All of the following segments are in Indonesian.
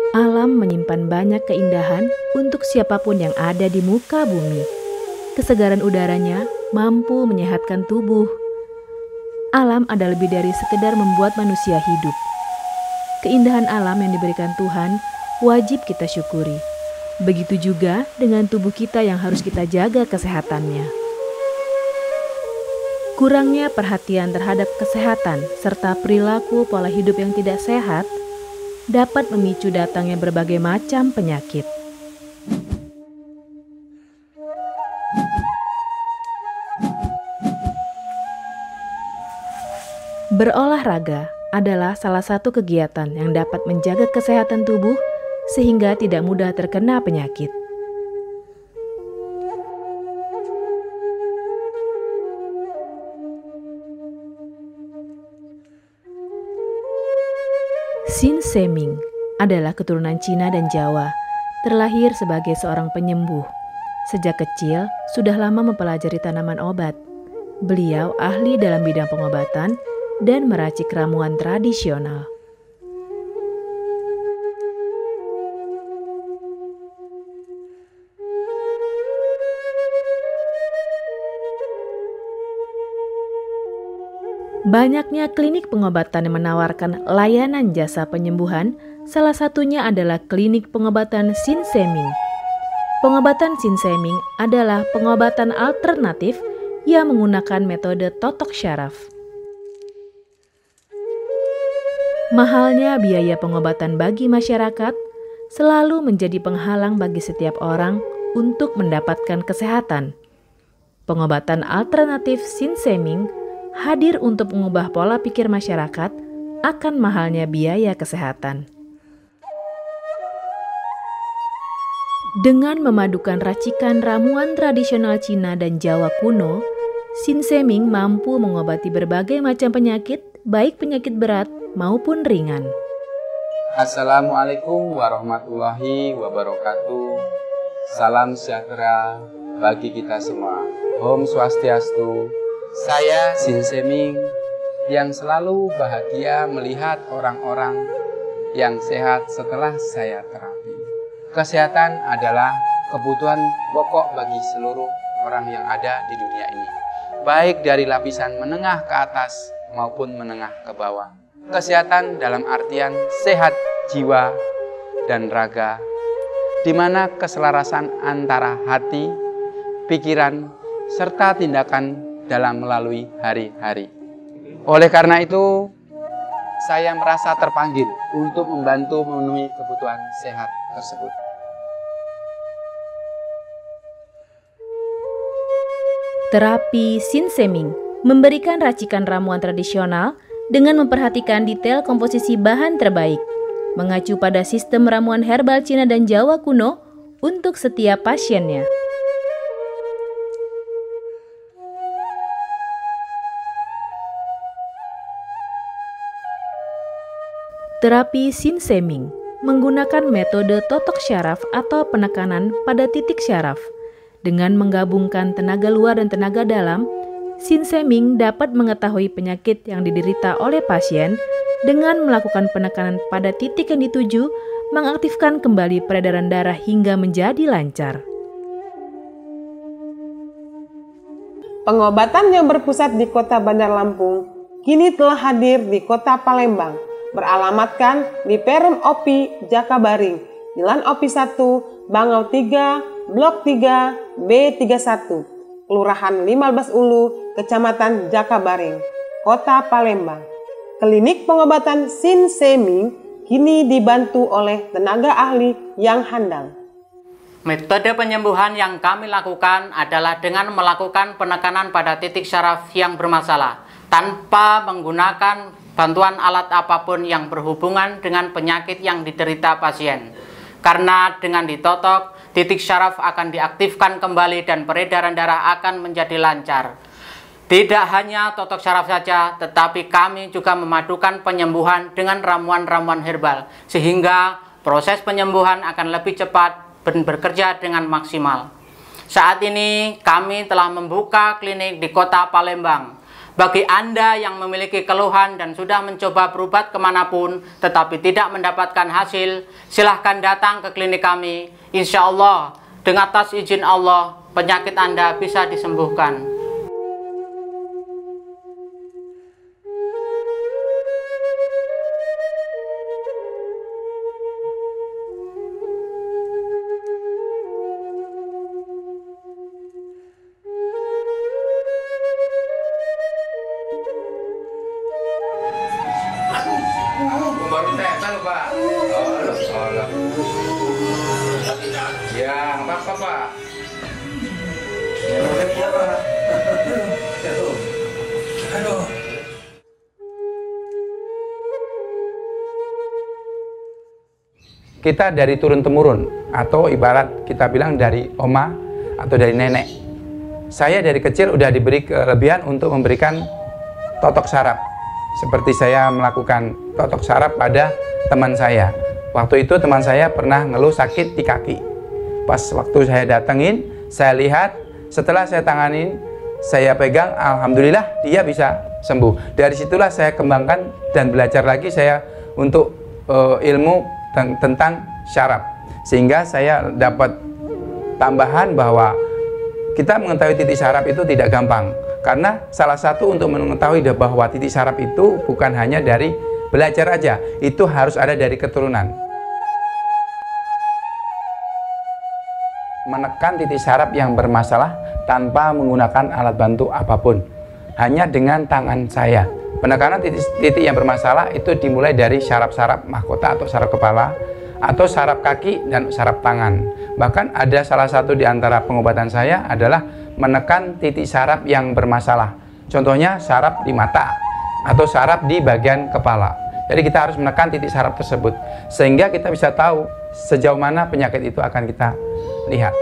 Alam menyimpan banyak keindahan untuk siapapun yang ada di muka bumi. Kesegaran udaranya mampu menyehatkan tubuh. Alam ada lebih dari sekedar membuat manusia hidup. Keindahan alam yang diberikan Tuhan wajib kita syukuri. Begitu juga dengan tubuh kita yang harus kita jaga kesehatannya. Kurangnya perhatian terhadap kesehatan serta perilaku pola hidup yang tidak sehat dapat memicu datangnya berbagai macam penyakit. Berolahraga adalah salah satu kegiatan yang dapat menjaga kesehatan tubuh sehingga tidak mudah terkena penyakit. Sin Seming adalah keturunan Cina dan Jawa, terlahir sebagai seorang penyembuh. Sejak kecil, sudah lama mempelajari tanaman obat. Beliau ahli dalam bidang pengobatan dan meracik ramuan tradisional. Banyaknya klinik pengobatan yang menawarkan layanan jasa penyembuhan, salah satunya adalah klinik pengobatan Sin Seming. Pengobatan Sin Seming adalah pengobatan alternatif yang menggunakan metode totok syaraf. Mahalnya biaya pengobatan bagi masyarakat selalu menjadi penghalang bagi setiap orang untuk mendapatkan kesehatan. Pengobatan alternatif Sin Seming hadir untuk mengubah pola pikir masyarakat akan mahalnya biaya kesehatan. Dengan memadukan racikan ramuan tradisional Cina dan Jawa kuno, Sin Seming mampu mengobati berbagai macam penyakit, baik penyakit berat maupun ringan. Assalamualaikum warahmatullahi wabarakatuh. Salam sejahtera bagi kita semua. Om Swastiastu. Saya Sin Seming yang selalu bahagia melihat orang-orang yang sehat setelah saya terapi. Kesehatan adalah kebutuhan pokok bagi seluruh orang yang ada di dunia ini, baik dari lapisan menengah ke atas maupun menengah ke bawah. Kesehatan dalam artian sehat jiwa dan raga, di mana keselarasan antara hati, pikiran, serta tindakan dalam melalui hari-hari. Oleh karena itu, saya merasa terpanggil untuk membantu memenuhi kebutuhan sehat tersebut. Terapi Sin Seming memberikan racikan ramuan tradisional dengan memperhatikan detail komposisi bahan terbaik, mengacu pada sistem ramuan herbal Cina dan Jawa kuno untuk setiap pasiennya. Terapi Sin Seming menggunakan metode totok syaraf atau penekanan pada titik syaraf. Dengan menggabungkan tenaga luar dan tenaga dalam, Sin Seming dapat mengetahui penyakit yang diderita oleh pasien dengan melakukan penekanan pada titik yang dituju, mengaktifkan kembali peredaran darah hingga menjadi lancar. Pengobatan yang berpusat di Kota Bandar Lampung kini telah hadir di Kota Palembang, beralamatkan di Perum OPI Jakabaring, Jalan OPI 1, Bangau 3, Blok 3, B31, Kelurahan 15 Ulu, Kecamatan Jakabaring, Kota Palembang. Klinik pengobatan Sin Seming kini dibantu oleh tenaga ahli yang handal. Metode penyembuhan yang kami lakukan adalah dengan melakukan penekanan pada titik syaraf yang bermasalah, tanpa menggunakan bantuan alat apapun yang berhubungan dengan penyakit yang diderita pasien. Karena dengan ditotok, titik syaraf akan diaktifkan kembali dan peredaran darah akan menjadi lancar. Tidak hanya totok syaraf saja, tetapi kami juga memadukan penyembuhan dengan ramuan-ramuan herbal, sehingga proses penyembuhan akan lebih cepat dan bekerja dengan maksimal. Saat ini kami telah membuka klinik di Kota Palembang. Bagi Anda yang memiliki keluhan dan sudah mencoba berobat kemanapun tetapi tidak mendapatkan hasil, silahkan datang ke klinik kami. Insya Allah, dengan atas izin Allah, penyakit Anda bisa disembuhkan. Baru tetan Pak. Ya, nggak apa-apa Pak. Aduh. Kita dari turun-temurun, atau ibarat kita bilang dari oma atau dari nenek. Saya dari kecil udah diberi kelebihan untuk memberikan totok saraf. Seperti saya melakukan totok saraf pada teman saya. Waktu itu teman saya pernah ngeluh sakit di kaki. Pas waktu saya datengin, saya lihat, setelah saya tanganin, saya pegang, alhamdulillah dia bisa sembuh. Dari situlah saya kembangkan dan belajar lagi saya untuk ilmu tentang syaraf. Sehingga saya dapat tambahan bahwa kita mengetahui titik syaraf itu tidak gampang. Karena salah satu untuk mengetahui bahwa titik saraf itu bukan hanya dari belajar aja, itu harus ada dari keturunan. Menekan titik saraf yang bermasalah tanpa menggunakan alat bantu apapun, hanya dengan tangan saya. Penekanan titik yang bermasalah itu dimulai dari saraf-saraf mahkota atau saraf kepala, atau saraf kaki dan saraf tangan. Bahkan ada salah satu di antara pengobatan saya adalah menekan titik saraf yang bermasalah. Contohnya saraf di mata atau saraf di bagian kepala. Jadi kita harus menekan titik saraf tersebut sehingga kita bisa tahu sejauh mana penyakit itu akan kita lihat.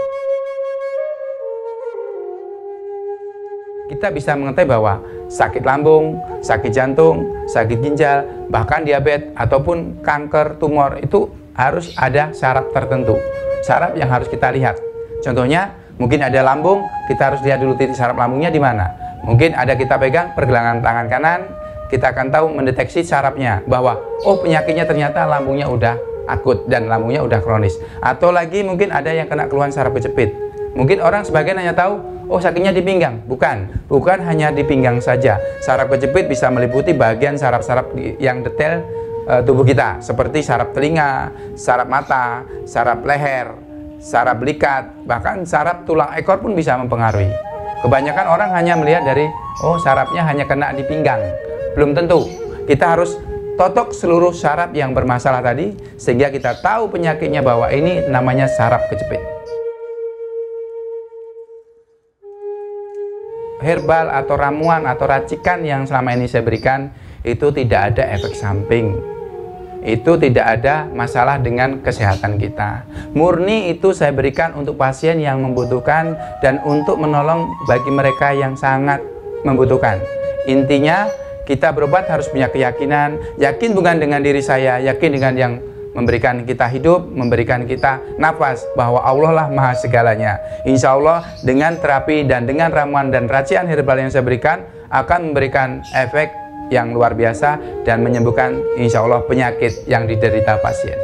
Kita bisa mengetahui bahwa sakit lambung, sakit jantung, sakit ginjal, bahkan diabetes ataupun kanker, tumor itu harus ada saraf tertentu. Saraf yang harus kita lihat. Contohnya mungkin ada lambung, kita harus lihat dulu titik saraf lambungnya di mana. Mungkin ada kita pegang pergelangan tangan kanan, kita akan tahu mendeteksi sarafnya bahwa oh penyakitnya ternyata lambungnya udah akut dan lambungnya udah kronis. Atau lagi mungkin ada yang kena keluhan saraf kejepit. Mungkin orang sebagian hanya tahu oh sakitnya di pinggang. Bukan hanya di pinggang saja. Saraf kejepit bisa meliputi bagian saraf-saraf yang detail tubuh kita, seperti saraf telinga, saraf mata, saraf leher, saraf belikat, bahkan saraf tulang ekor pun bisa mempengaruhi. Kebanyakan orang hanya melihat dari oh sarafnya hanya kena di pinggang. Belum tentu. Kita harus totok seluruh saraf yang bermasalah tadi sehingga kita tahu penyakitnya bahwa ini namanya saraf kejepit. Herbal atau ramuan atau racikan yang selama ini saya berikan itu tidak ada efek samping. Itu tidak ada masalah dengan kesehatan kita. Murni itu saya berikan untuk pasien yang membutuhkan dan untuk menolong bagi mereka yang sangat membutuhkan. Intinya kita berobat harus punya keyakinan, yakin bukan dengan diri saya, yakin dengan yang memberikan kita hidup, memberikan kita nafas, bahwa Allah lah maha segalanya. Insya Allah dengan terapi dan dengan ramuan dan racian herbal yang saya berikan akan memberikan efek yang luar biasa dan menyembuhkan insya Allah penyakit yang diderita pasien.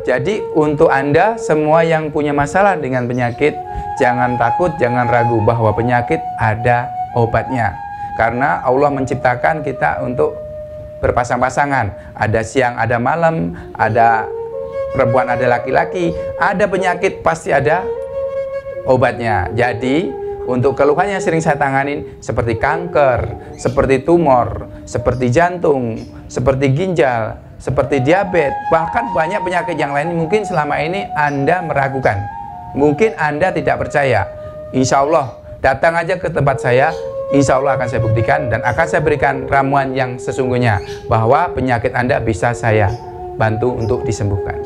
Jadi untuk Anda semua yang punya masalah dengan penyakit, jangan takut, jangan ragu bahwa penyakit ada obatnya. Karena Allah menciptakan kita untuk berpasang-pasangan. Ada siang, ada malam, ada perempuan, ada laki-laki, ada penyakit pasti ada obatnya. Jadi untuk keluhan yang sering saya tanganin seperti kanker, seperti tumor, seperti jantung, seperti ginjal, seperti diabetes, bahkan banyak penyakit yang lain mungkin selama ini Anda meragukan. Mungkin Anda tidak percaya. Insya Allah datang aja ke tempat saya, insya Allah akan saya buktikan dan akan saya berikan ramuan yang sesungguhnya bahwa penyakit Anda bisa saya bantu untuk disembuhkan.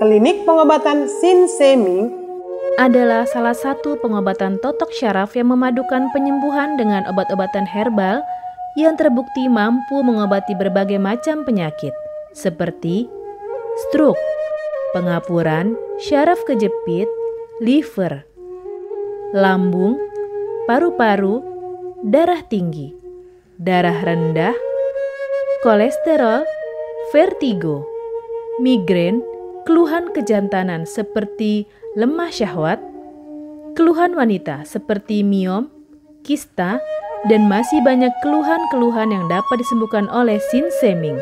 Klinik pengobatan Sinseming adalah salah satu pengobatan totok syaraf yang memadukan penyembuhan dengan obat-obatan herbal yang terbukti mampu mengobati berbagai macam penyakit seperti stroke, pengapuran, syaraf kejepit, liver, lambung, paru-paru, darah tinggi, darah rendah, kolesterol, vertigo, migrain, keluhan kejantanan seperti lemah syahwat, keluhan wanita seperti miom, kista, dan masih banyak keluhan-keluhan yang dapat disembuhkan oleh Sinseming.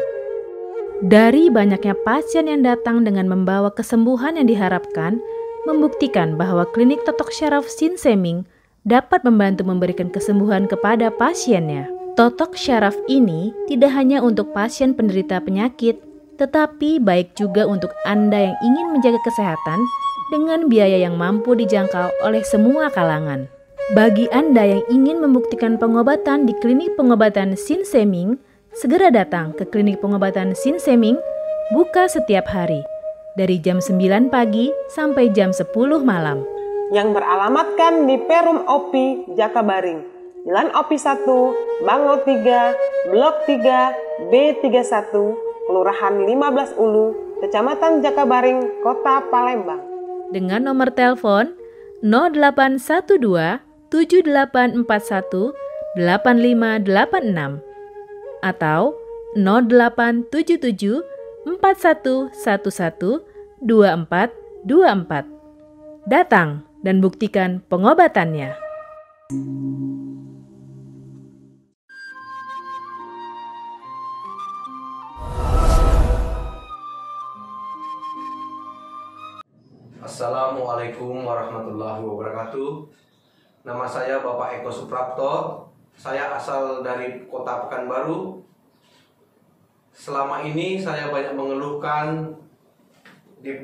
Dari banyaknya pasien yang datang dengan membawa kesembuhan yang diharapkan, membuktikan bahwa klinik totok syaraf Sinseming dapat membantu memberikan kesembuhan kepada pasiennya. Totok syaraf ini tidak hanya untuk pasien penderita penyakit, tetapi baik juga untuk Anda yang ingin menjaga kesehatan dengan biaya yang mampu dijangkau oleh semua kalangan. Bagi Anda yang ingin membuktikan pengobatan di klinik pengobatan Sinseming, segera datang ke klinik pengobatan Sinseming, buka setiap hari, dari jam 9 pagi sampai jam 10 malam. Yang beralamatkan di Perum OPI Jakabaring, Jalan OPI 1, Bangau 3, Blok 3, B31, Kelurahan 15 Ulu, Kecamatan Jakabaring, Kota Palembang. Dengan nomor telepon 0812 7841 8586 atau 0877 4111 2424. Datang dan buktikan pengobatannya. Assalamualaikum warahmatullahi wabarakatuh. Nama saya Bapak Eko Suprapto. Saya asal dari Kota Pekanbaru. Selama ini saya banyak mengeluhkan di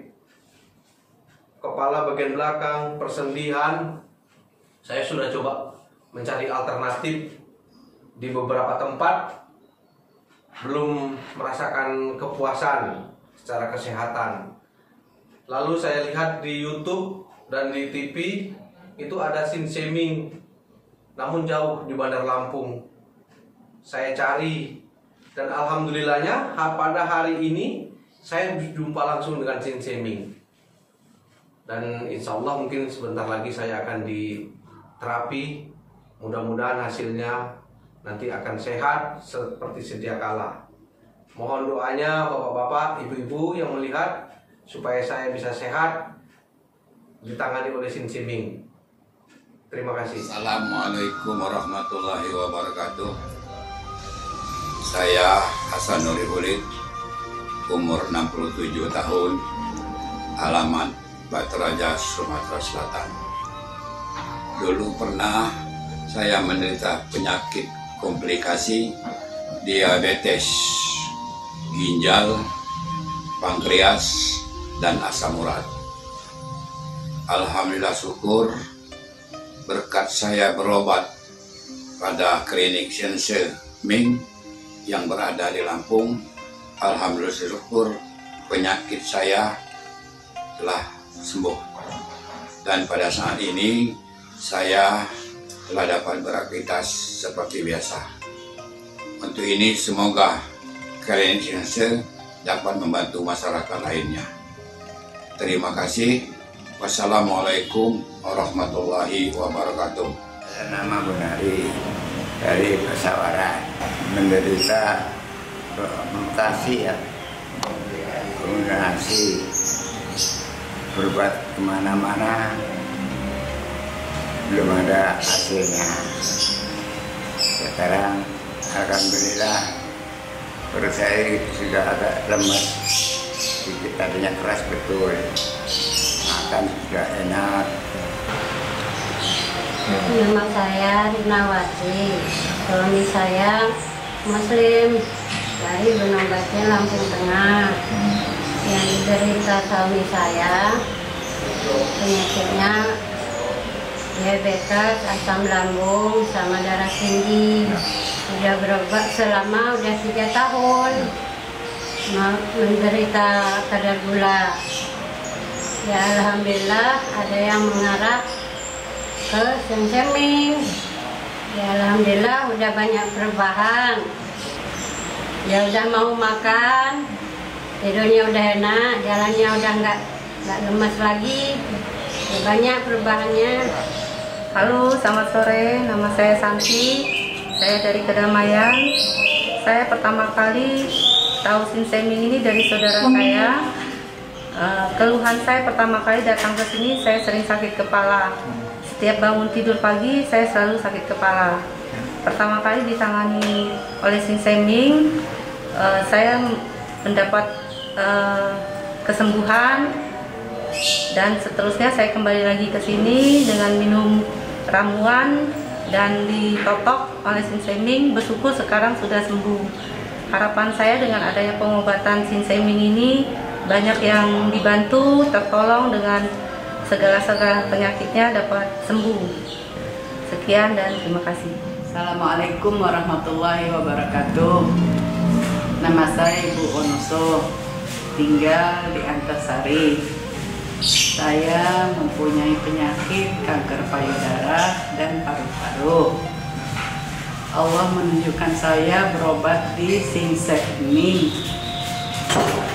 kepala bagian belakang, persendian. Saya sudah coba mencari alternatif di beberapa tempat, belum merasakan kepuasan secara kesehatan. Lalu saya lihat di YouTube dan di TV itu ada Sinseming, namun jauh di Bandar Lampung. Saya cari dan alhamdulillahnya pada hari ini saya jumpa langsung dengan Sinseming. Dan insya Allah mungkin sebentar lagi saya akan diterapi. Mudah-mudahan hasilnya nanti akan sehat seperti sedia kala. Mohon doanya bapak-bapak, ibu-ibu yang melihat supaya saya bisa sehat ditangani oleh Sinseming. Terima kasih. Assalamualaikum warahmatullahi wabarakatuh. Saya Hasan Nuri Hulid, umur 67 tahun, alamat Batu Raja, Sumatera Selatan. Dulu pernah saya menderita penyakit komplikasi diabetes, ginjal, pankreas, dan asam urat. Alhamdulillah syukur berkat saya berobat pada klinik Sinseming yang berada di Lampung. Alhamdulillah syukur penyakit saya telah sembuh. Dan pada saat ini saya telah dapat beraktivitas seperti biasa. Untuk ini semoga klinik Sinseming dapat membantu masyarakat lainnya. Terima kasih. Wassalamualaikum warahmatullahi wabarakatuh. Nama Bunari dari Pesawaran, menderita mutasi ya, kombinasi berobat kemana-mana belum ada hasilnya. Sekarang alhamdulillah perut saya sudah agak lemas, sedikit tadinya keras betul. Makan sudah enak. Nama saya Rinawati, suami saya Muslim dari Gunung Batu, Lampung Tengah. Yang diderita suami saya penyakitnya diabetes, asam lambung, sama darah tinggi. Sudah berobat selama 3 tahun, menderita kadar gula. Ya alhamdulillah ada yang mengarah ke Sinseming. Ya alhamdulillah udah banyak perubahan. Ya udah mau makan, tidurnya udah enak, jalannya udah nggak lemas lagi. Ya, banyak perubahannya. Halo, selamat sore. Nama saya Santi. Saya dari Kedamaian. Saya pertama kali tahu Sinseming ini dari saudara saya. Keluhan saya pertama kali datang ke sini, saya sering sakit kepala. Setiap bangun tidur pagi, saya selalu sakit kepala. Pertama kali ditangani oleh Sinseming, saya mendapat kesembuhan, dan seterusnya saya kembali lagi ke sini dengan minum ramuan dan ditotok oleh Sinseming. Bersyukur sekarang sudah sembuh. Harapan saya dengan adanya pengobatan Sinseming ini, banyak yang dibantu, tertolong dengan segala penyakitnya dapat sembuh. Sekian dan terima kasih. Assalamualaikum warahmatullahi wabarakatuh. Nama saya Ibu Onoso, tinggal di Antasari. Saya mempunyai penyakit kanker payudara dan paru-paru. Allah menunjukkan saya berobat di Sinseming.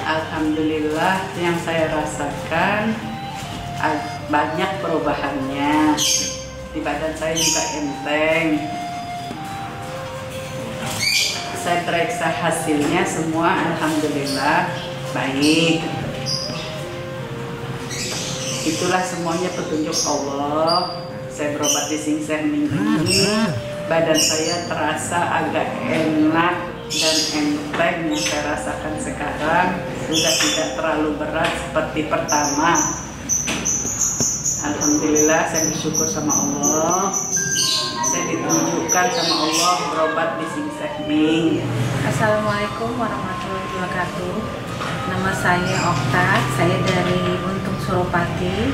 Alhamdulillah, yang saya rasakan banyak perubahannya. Di badan saya juga enteng. Saya periksa hasilnya semua, alhamdulillah baik. Itulah semuanya petunjuk Allah. Saya berobat di Sinseming ini, badan saya terasa agak enak dan enteng. Yang saya rasakan sekarang sudah tidak terlalu berat seperti pertama. Alhamdulillah, saya bersyukur sama Allah. Saya ditunjukkan sama Allah berobat di Sinseming. Assalamualaikum warahmatullahi wabarakatuh. Nama saya Okta, saya dari Untung Suropati.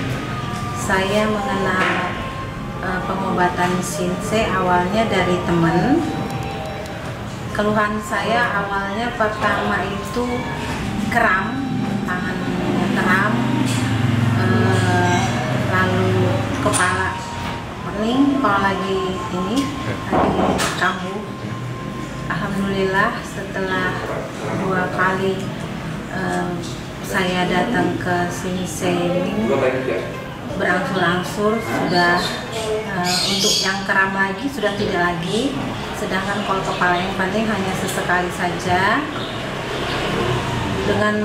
Saya mengenal pengobatan Sinse awalnya dari teman. Keluhan saya awalnya pertama itu kram, tangannya kram, lalu kepala pening kalau lagi kambuh. Alhamdulillah setelah 2 kali saya datang ke Sinseming, berangsur-angsur sudah untuk yang kram lagi sudah tidak lagi, sedangkan kalau kepala yang pening hanya sesekali saja. Dengan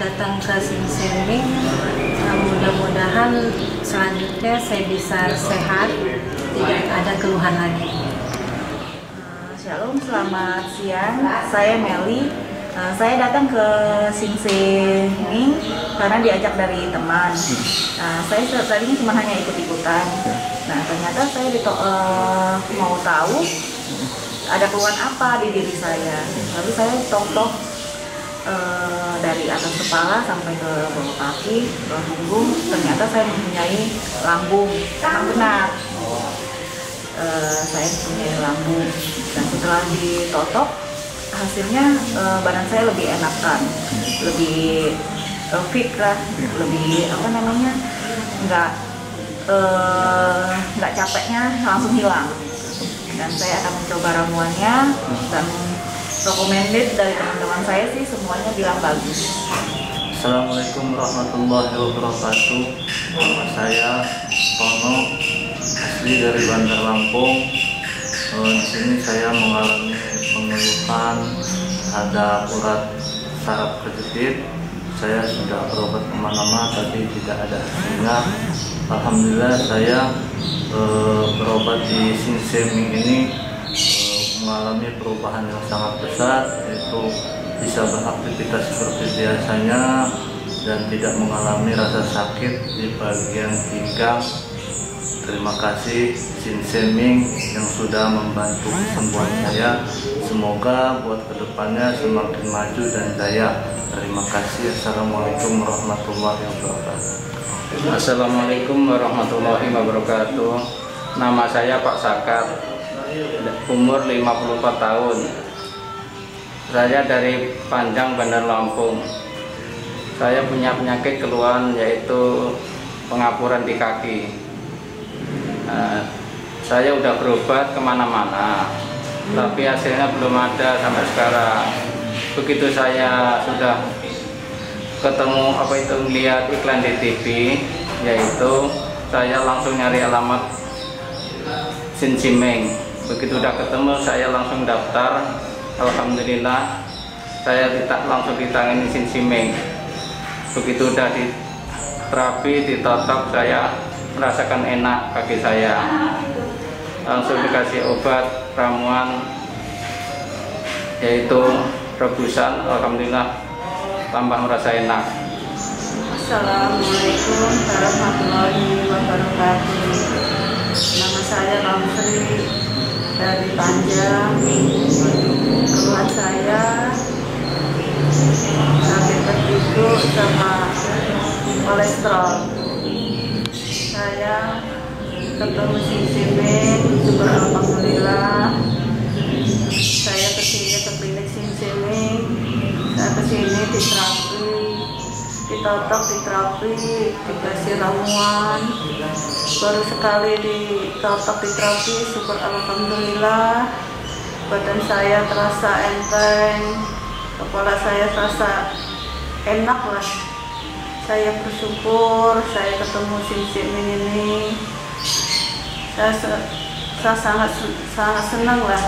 datang ke Sinseming, mudah-mudahan selanjutnya saya bisa sehat, tidak ada keluhan lagi. Shalom, selamat siang. Saya Meli. Saya datang ke Sinseming karena diajak dari teman. Saya tadinya cuma hanya ikut-ikutan. Nah, ternyata saya mau tahu ada keluhan apa di diri saya. Lalu saya tok-tok dari atas kepala sampai ke bawah kaki, ke punggung. Ternyata saya mempunyai lambung. Memang benar. Saya mempunyai lambung. Dan setelah ditotok, hasilnya badan saya lebih enakan, lebih fit lah, lebih nggak capeknya langsung hilang. Dan saya akan mencoba ramuannya dan recommended dari teman-teman saya sih semuanya bilang bagus. Assalamualaikum warahmatullahi wabarakatuh. Nama saya Tono, asli dari Bandar Lampung. Di sini saya mengalami pengeluhan ada urat saraf kejepit. Saya sudah berobat kemana-mana tapi tidak ada hasilnya. Alhamdulillah saya berobat di Sinseming ini mengalami perubahan yang sangat besar, yaitu bisa beraktivitas seperti biasanya dan tidak mengalami rasa sakit di bagian pinggang. Terima kasih Sinseming yang sudah membantu kesembuhan saya. Semoga buat kedepannya semakin maju dan jaya. Terima kasih. Assalamualaikum warahmatullahi wabarakatuh. Assalamualaikum warahmatullahi wabarakatuh. Nama saya Pak Sakar, umur 54 tahun. Saya dari Panjang, Bandar Lampung. Saya punya penyakit keluhan yaitu pengapuran di kaki. Saya udah berobat kemana-mana, tapi hasilnya belum ada sampai sekarang. Begitu saya sudah ketemu melihat iklan di TV, yaitu saya langsung nyari alamat Sinsimeng. Begitu udah ketemu, saya langsung daftar. Alhamdulillah, saya langsung ditangani Sinsimeng. Begitu udah di terapi, ditotok, saya merasakan enak kaki saya. Langsung dikasih obat ramuan, yaitu rebusan. Alhamdulillah, tambah merasa enak. Assalamualaikum warahmatullahi wabarakatuh. Nama saya Ramsri dari Panjang. Keluhan saya sakit vertigo sama kolesterol. Saya ketemu Sinseming, syukur alhamdulillah. Saya kesini ke klinik Sinseming. Saya kesini diterapi, ditotok, diterapi, dikasih ramuan. Baru sekali ditotok, diterapi, syukur alhamdulillah. Badan saya terasa enteng, kepala saya terasa enak lah. Saya bersyukur saya ketemu Sinseming ini. Saya sangat senang lah.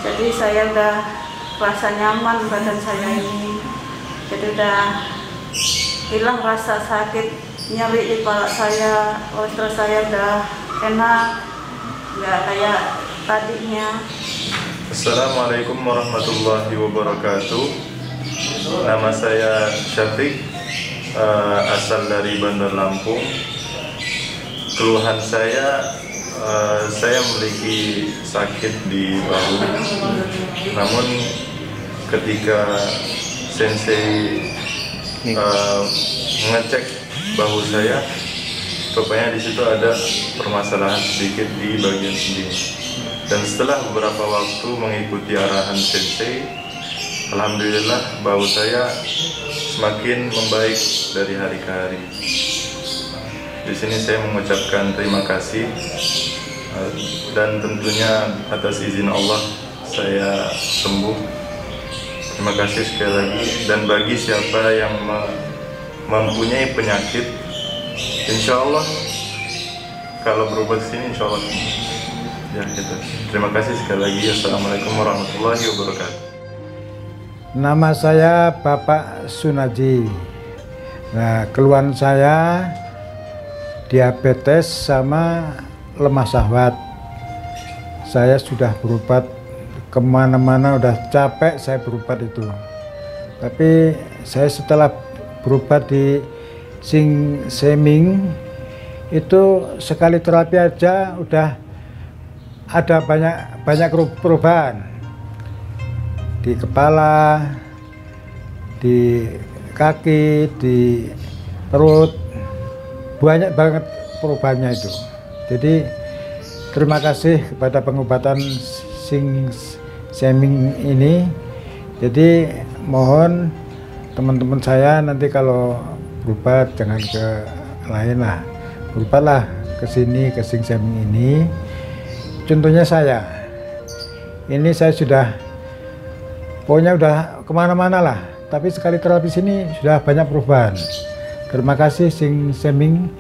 Jadi saya udah rasa nyaman badan saya ini. Jadi udah hilang rasa sakit, nyeri di kepala saya, kolesterol saya udah enak, nggak kayak tadinya. Assalamualaikum warahmatullahi wabarakatuh. Nama saya Syafiq, asal dari Bandar Lampung. Keluhan saya memiliki sakit di bahu. Namun ketika sensei mengecek bahu saya, rupanya di situ ada permasalahan sedikit di bagian sini. Dan setelah beberapa waktu mengikuti arahan sensei, alhamdulillah bahu saya semakin membaik dari hari ke hari. Di sini saya mengucapkan terima kasih dan tentunya atas izin Allah saya sembuh. Terima kasih sekali lagi. Dan bagi siapa yang mempunyai penyakit, insya Allah kalau berobat sini insya Allah ya gitu. Terima kasih sekali lagi. Assalamualaikum warahmatullahi wabarakatuh. Nama saya Bapak Sunaji. Nah, keluhan saya diabetes sama lemah syahwat. Saya sudah berobat kemana-mana, udah capek saya berobat itu. Tapi saya setelah berobat di Sinseming itu sekali terapi aja udah ada banyak perubahan di kepala, di kaki, di perut, banyak banget perubahannya itu. Jadi terima kasih kepada pengobatan Sinseming ini. Jadi mohon teman-teman saya nanti kalau berobat jangan ke lain lah, berobatlah ke sini, ke Sinseming ini. Contohnya saya, ini saya sudah pokoknya udah kemana-mana lah, tapi sekali terapi sini sudah banyak perubahan. Terima kasih Sinseming